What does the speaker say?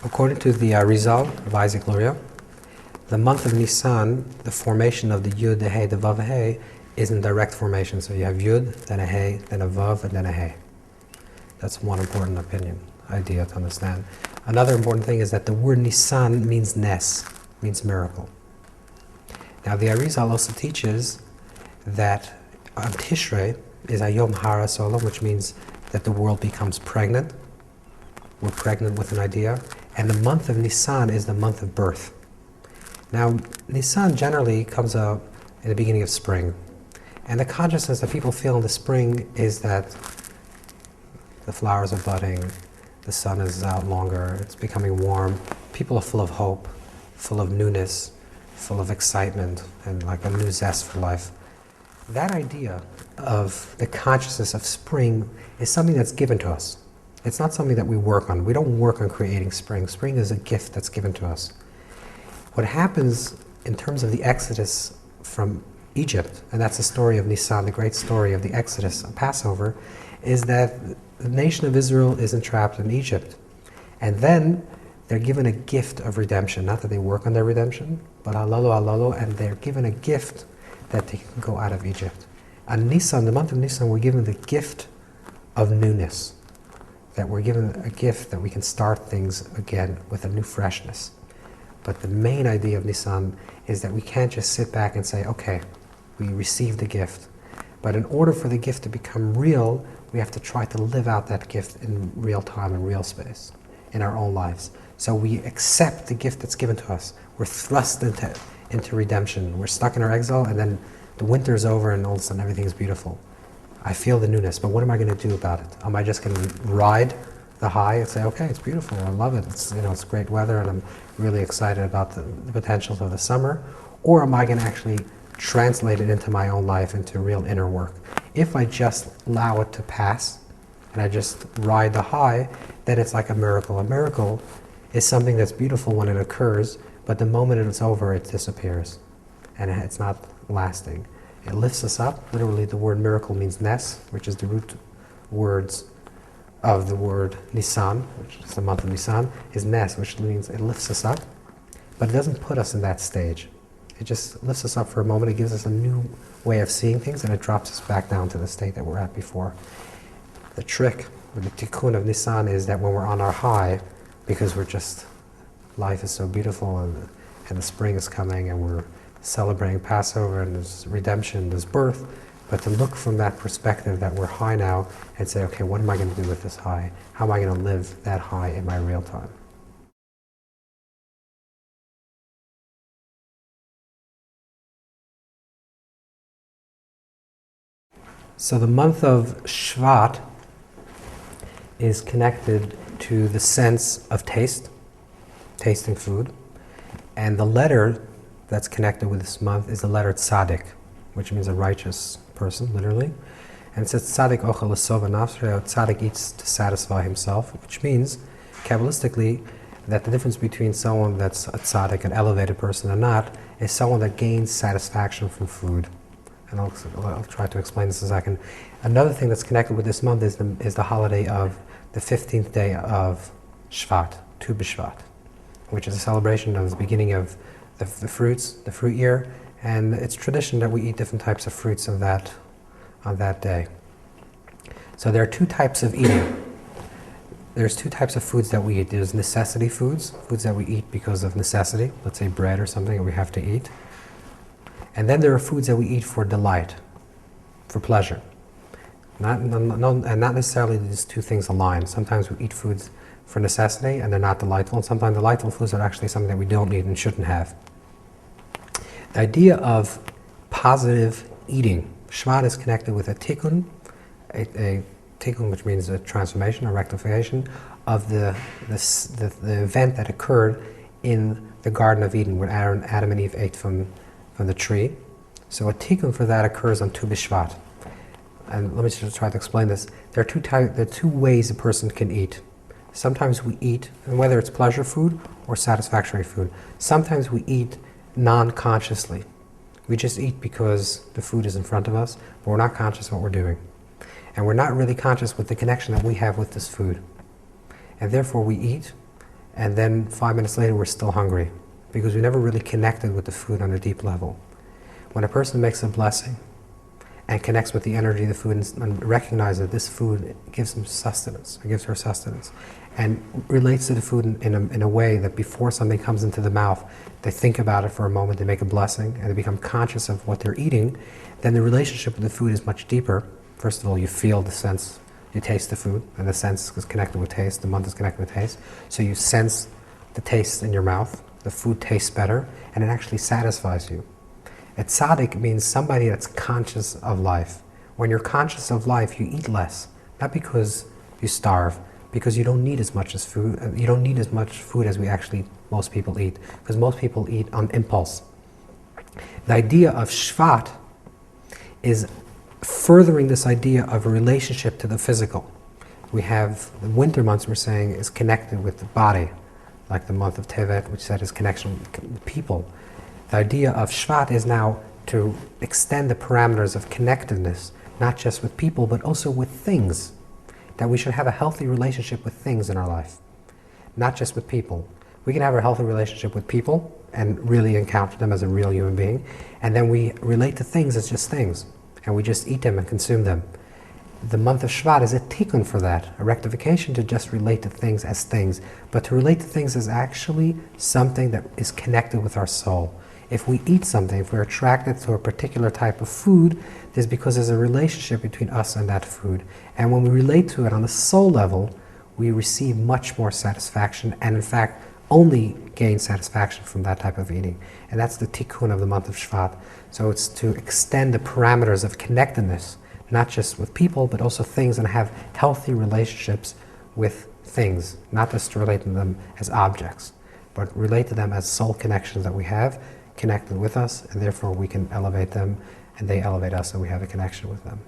According to the Rizal of Isaac Luria, the month of Nisan, the formation of the Yud, the He, the Vav, the He, is in direct formation. So you have Yud, then a He, then a Vav, and then a He. That's one important idea to understand. Another important thing is that the word Nisan means Nes, means miracle. Now the Arizal also teaches that on Tishrei is Hayom Hara Solam, which means that the world becomes pregnant. We're pregnant with an idea. And the month of Nisan is the month of birth. Now, Nisan generally comes out in the beginning of spring. And the consciousness that people feel in the spring is that the flowers are budding, the sun is out longer, it's becoming warm, people are full of hope, full of newness, full of excitement, and like a new zest for life. That idea of the consciousness of spring is something that's given to us. It's not something that we work on. We don't work on creating spring. Spring is a gift that's given to us. What happens in terms of the Exodus from Egypt, and that's the story of Nisan, the great story of the Exodus, Passover, is that the nation of Israel is entrapped in Egypt. And then they're given a gift of redemption. Not that they work on their redemption, but halalu, and they're given a gift that they can go out of Egypt. On Nisan, the month of Nisan, we're given the gift of newness. That we're given a gift that we can start things again with a new freshness. But the main idea of Nisan is that we can't just sit back and say, okay, we received the gift. But in order for the gift to become real, we have to try to live out that gift in real time, in real space, in our own lives. So we accept the gift that's given to us. We're thrust into redemption. We're stuck in our exile, and then the winter's over, and all of a sudden everything's beautiful. I feel the newness, but what am I going to do about it? Am I just going to ride the high and say, okay, it's beautiful, I love it, it's great weather, and I'm really excited about the potentials of the summer? Or am I going to actually translate it into my own life, into real inner work? If I just allow it to pass, and I just ride the high, then it's like a miracle. A miracle is something that's beautiful when it occurs, but the moment it's over, it disappears, and it's not lasting. It lifts us up. Literally, the word miracle means nes, which is the root words of the word Nisan, which is the month of Nisan, is nes, which means it lifts us up, but it doesn't put us in that stage. It just lifts us up for a moment. It gives us a new way of seeing things, and it drops us back down to the state that we're at before. The trick, or the tikkun of Nisan, is that when we're on our high, because life is so beautiful, and the spring is coming, and we're celebrating Passover, and there's redemption, there's birth, but to look from that perspective that we're high now and say, okay, what am I going to do with this high? How am I going to live that high in my real time? So the month of Shvat is connected to the sense of taste, tasting food, and the letter that's connected with this month is the letter Tzadik, which means a righteous person, literally. And it says Tzadik ochel l'sova nafsho, Tzadik eats to satisfy himself, which means, Kabbalistically, that the difference between someone that's a Tzadik, an elevated person, or not, is someone that gains satisfaction from food. And I'll try to explain this in a second. Another thing that's connected with this month is the holiday of the 15th day of Shvat, Tu B'Shvat, which is a celebration of the beginning of the fruit year, and it's tradition that we eat different types of fruits on that day. So there are two types of eating. There's two types of foods that we eat. There's necessity foods that we eat because of necessity, let's say bread or something that we have to eat. And then there are foods that we eat for delight, for pleasure. And not necessarily these two things align. Sometimes we eat foods for necessity and they're not delightful, and sometimes delightful foods are actually something that we don't need and shouldn't have. The idea of positive eating, Shvat is connected with a tikkun, a tikkun, which means a transformation, a rectification of the event that occurred in the Garden of Eden when Adam and Eve ate from the tree. So a tikkun for that occurs on Tu B'Shvat. And let me just try to explain this. There are two ways a person can eat. Sometimes we eat, and whether it's pleasure food or satisfactory food, sometimes we eat non-consciously. We just eat because the food is in front of us, but we're not conscious of what we're doing. And we're not really conscious with the connection that we have with this food. And therefore we eat, and then 5 minutes later we're still hungry because we never really connected with the food on a deep level. When a person makes a blessing and connects with the energy of the food and recognizes that this food gives him sustenance, or gives her sustenance, and relates to the food in a way that before something comes into the mouth, they think about it for a moment, they make a blessing, and they become conscious of what they're eating, then the relationship with the food is much deeper. First of all, you feel the sense, you taste the food, and the sense is connected with taste, the month is connected with taste, so you sense the taste in your mouth, the food tastes better, and it actually satisfies you. A tzaddik means somebody that's conscious of life. When you're conscious of life, you eat less, not because you starve, because you don't need as much food as most people eat, because most people eat on impulse. The idea of Shvat is furthering this idea of a relationship to the physical. We have the winter months, we're saying, is connected with the body, like the month of Tevet, which said is connection with people. The idea of Shvat is now to extend the parameters of connectedness, not just with people, but also with things. That we should have a healthy relationship with things in our life, not just with people. We can have a healthy relationship with people and really encounter them as a real human being, and then we relate to things as just things, and we just eat them and consume them. The month of Shvat is a tikkun for that, a rectification to just relate to things as things, but to relate to things as actually something that is connected with our soul. If we eat something, if we're attracted to a particular type of food, it's because there's a relationship between us and that food. And when we relate to it on the soul level, we receive much more satisfaction, and in fact, only gain satisfaction from that type of eating. And that's the tikkun of the month of Shvat. So it's to extend the parameters of connectedness, not just with people, but also things, and have healthy relationships with things, not just to relate to them as objects, but relate to them as soul connections that we have, connected with us, and therefore we can elevate them, and they elevate us, and we have a connection with them.